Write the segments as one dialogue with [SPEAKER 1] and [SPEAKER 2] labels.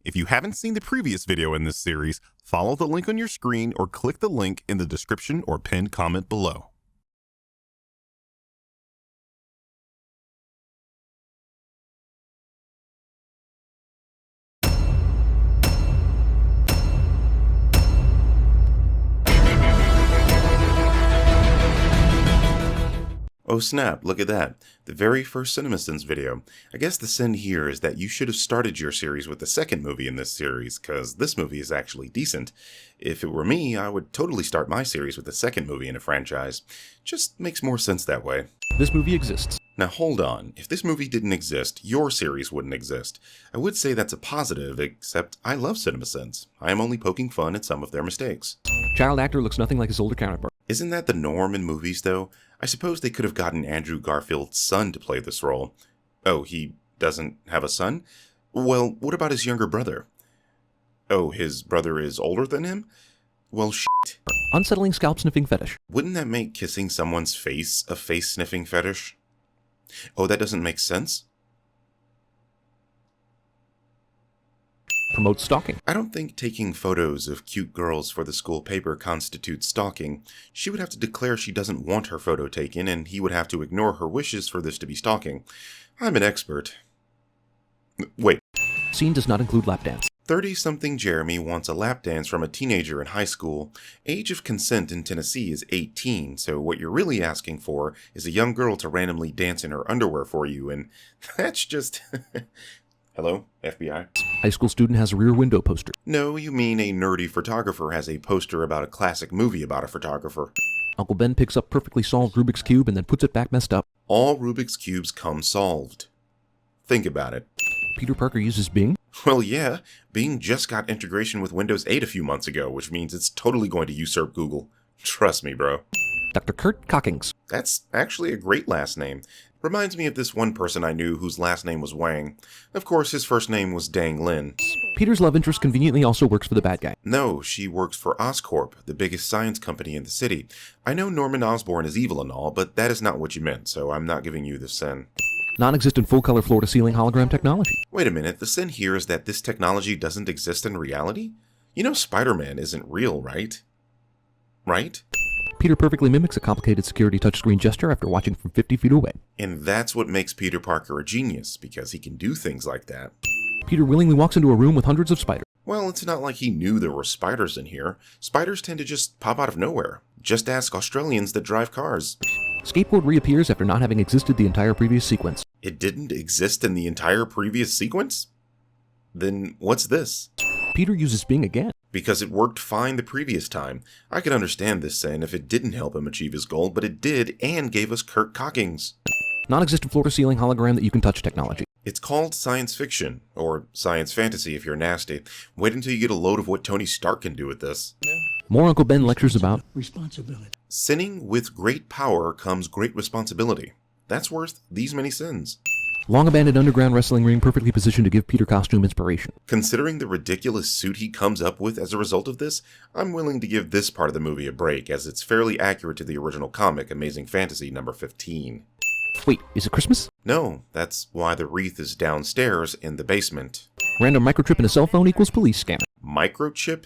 [SPEAKER 1] If you haven't seen the previous video in this series, follow the link on your screen or click the link in the description or pinned comment below.
[SPEAKER 2] Oh snap, look at that. The very first CinemaSins video. I guess the sin here is that you should have started your series with the second movie in this series, cause this movie is actually decent. If it were me, I would totally start my series with the second movie in a franchise. Just makes more sense that way.
[SPEAKER 3] This movie exists.
[SPEAKER 2] Now hold on, if this movie didn't exist, your series wouldn't exist. I would say that's a positive, except I love CinemaSins. I am only poking fun at some of their mistakes.
[SPEAKER 3] Child actor looks nothing like his older counterpart.
[SPEAKER 2] Isn't that the norm in movies, though? I suppose they could have gotten Andrew Garfield's son to play this role. Oh, he doesn't have a son? Well, what about his younger brother? Oh, his brother is older than him? Well, shit.
[SPEAKER 3] Unsettling scalp-sniffing fetish.
[SPEAKER 2] Wouldn't that make kissing someone's face a face-sniffing fetish? Oh, that doesn't make sense?
[SPEAKER 3] Promotes stalking.
[SPEAKER 2] I don't think taking photos of cute girls for the school paper constitutes stalking. She would have to declare she doesn't want her photo taken, and he would have to ignore her wishes for this to be stalking. I'm an expert. Wait.
[SPEAKER 3] Scene does not include lap dance.
[SPEAKER 2] 30-something Jeremy wants a lap dance from a teenager in high school. Age of consent in Tennessee is 18, so what you're really asking for is a young girl to randomly dance in her underwear for you, and that's just... Hello, FBI?
[SPEAKER 3] High school student has a rear window poster.
[SPEAKER 2] No, you mean a nerdy photographer has a poster about a classic movie about a photographer.
[SPEAKER 3] Uncle Ben picks up perfectly solved Rubik's Cube and then puts it back messed up.
[SPEAKER 2] All Rubik's Cubes come solved. Think about it.
[SPEAKER 3] Peter Parker uses Bing.
[SPEAKER 2] Well, yeah, Bing just got integration with Windows 8 a few months ago, which means it's totally going to usurp Google. Trust me, bro.
[SPEAKER 3] Dr. Kurt Cockings.
[SPEAKER 2] That's actually a great last name. Reminds me of this one person I knew whose last name was Wang. Of course, his first name was Dang Lin.
[SPEAKER 3] Peter's love interest conveniently also works for the bad guy.
[SPEAKER 2] No, she works for Oscorp, the biggest science company in the city. I know Norman Osborn is evil and all, but that is not what you meant, so I'm not giving you the sin.
[SPEAKER 3] Non-existent full-color floor-to-ceiling hologram technology.
[SPEAKER 2] Wait a minute, the sin here is that this technology doesn't exist in reality? You know Spider-Man isn't real, right? Right?
[SPEAKER 3] Peter perfectly mimics a complicated security touchscreen gesture after watching from 50 feet away.
[SPEAKER 2] And that's what makes Peter Parker a genius, because he can do things like that.
[SPEAKER 3] Peter willingly walks into a room with hundreds of spiders.
[SPEAKER 2] Well, it's not like he knew there were spiders in here. Spiders tend to just pop out of nowhere. Just ask Australians that drive cars.
[SPEAKER 3] Skateboard reappears after not having existed the entire previous sequence.
[SPEAKER 2] It didn't exist in the entire previous sequence? Then what's this?
[SPEAKER 3] Peter uses Bing again.
[SPEAKER 2] Because it worked fine the previous time. I could understand this sin if it didn't help him achieve his goal, but it did and gave us Kurt Cockings.
[SPEAKER 3] Non-existent floor-to-ceiling hologram that you can touch technology.
[SPEAKER 2] It's called science fiction, or science fantasy if you're nasty. Wait until you get a load of what Tony Stark can do with this.
[SPEAKER 3] More Uncle Ben lectures about
[SPEAKER 4] responsibility.
[SPEAKER 2] Sinning with great power comes great responsibility. That's worth these many sins.
[SPEAKER 3] Long-abandoned underground wrestling ring perfectly positioned to give Peter costume inspiration.
[SPEAKER 2] Considering the ridiculous suit he comes up with as a result of this, I'm willing to give this part of the movie a break, as it's fairly accurate to the original comic, Amazing Fantasy number 15.
[SPEAKER 3] Wait, is it Christmas?
[SPEAKER 2] No, that's why the wreath is downstairs in the basement.
[SPEAKER 3] Random microchip in a cell phone equals police scanner.
[SPEAKER 2] Microchip?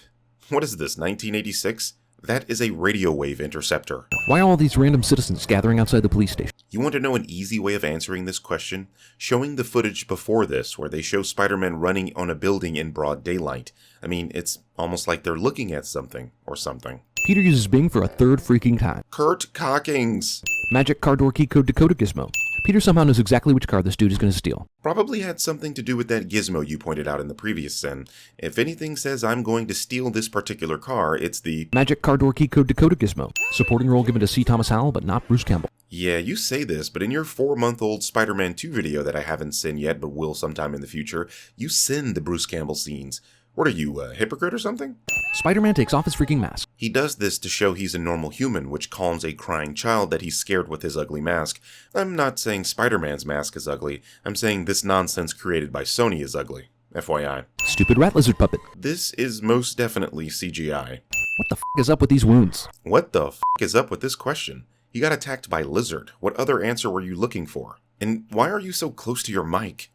[SPEAKER 2] What is this, 1986? That is a radio wave interceptor.
[SPEAKER 3] Why are all these random citizens gathering outside the police station?
[SPEAKER 2] You want to know an easy way of answering this question? Showing the footage before this, where they show Spider-Man running on a building in broad daylight. I mean, it's almost like they're looking at something, or something.
[SPEAKER 3] Peter uses Bing for a third freaking time.
[SPEAKER 2] Kurt Cockings!
[SPEAKER 3] Magic car door key code decoder gizmo. Peter somehow knows exactly which car this dude is going to steal.
[SPEAKER 2] Probably had something to do with that gizmo you pointed out in the previous sin. If anything says I'm going to steal this particular car, it's the
[SPEAKER 3] Magic car door key code decoder gizmo. Supporting role given to C. Thomas Howell, but not Bruce Campbell.
[SPEAKER 2] Yeah, you say this, but in your 4-month-old Spider-Man 2 video that I haven't seen yet, but will sometime in the future, you sin the Bruce Campbell scenes. What are you, a hypocrite or something?
[SPEAKER 3] Spider-Man takes off his freaking mask.
[SPEAKER 2] He does this to show he's a normal human, which calms a crying child that he's scared with his ugly mask. I'm not saying Spider-Man's mask is ugly. I'm saying this nonsense created by Sony is ugly. FYI.
[SPEAKER 3] Stupid rat lizard puppet.
[SPEAKER 2] This is most definitely CGI.
[SPEAKER 3] What the f*** is up with these wounds?
[SPEAKER 2] What the f*** is up with this question? You got attacked by lizard. What other answer were you looking for? And why are you so close to your mic?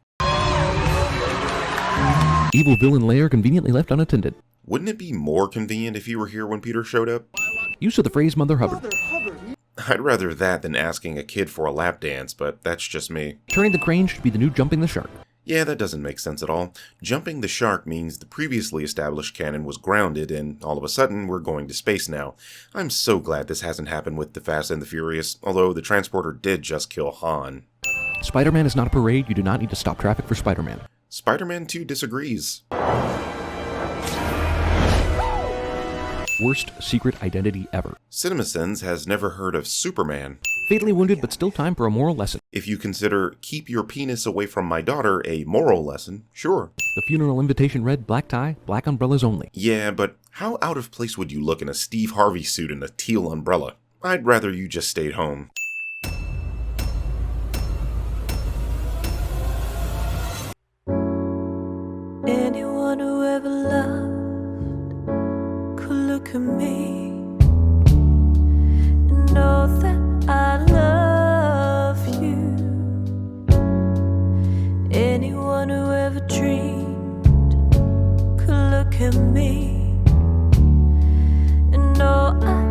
[SPEAKER 3] Evil villain lair conveniently left unattended.
[SPEAKER 2] Wouldn't it be more convenient if you were here when Peter showed up?
[SPEAKER 3] Use of the phrase Mother Hubbard.
[SPEAKER 2] I'd rather that than asking a kid for a lap dance, but that's just me.
[SPEAKER 3] Turning the crane should be the new jumping the shark.
[SPEAKER 2] Yeah, that doesn't make sense at all. Jumping the shark means the previously established canon was grounded, and all of a sudden we're going to space now. I'm so glad this hasn't happened with The Fast and the Furious, although the transporter did just kill Han.
[SPEAKER 3] Spider-Man is not a parade. You do not need to stop traffic for Spider-Man.
[SPEAKER 2] Spider-Man 2 disagrees.
[SPEAKER 3] Worst secret identity ever.
[SPEAKER 2] CinemaSins has never heard of Superman.
[SPEAKER 3] Fatally wounded, but still time for a moral lesson.
[SPEAKER 2] If you consider keep your penis away from my daughter a moral lesson, sure.
[SPEAKER 3] The funeral invitation read black tie, black umbrellas only.
[SPEAKER 2] Yeah, but how out of place would you look in a Steve Harvey suit and a teal umbrella? I'd rather you just stayed home.
[SPEAKER 4] Anyone who ever loved could look at me and know that I love you. Anyone who ever dreamed could look at me and know I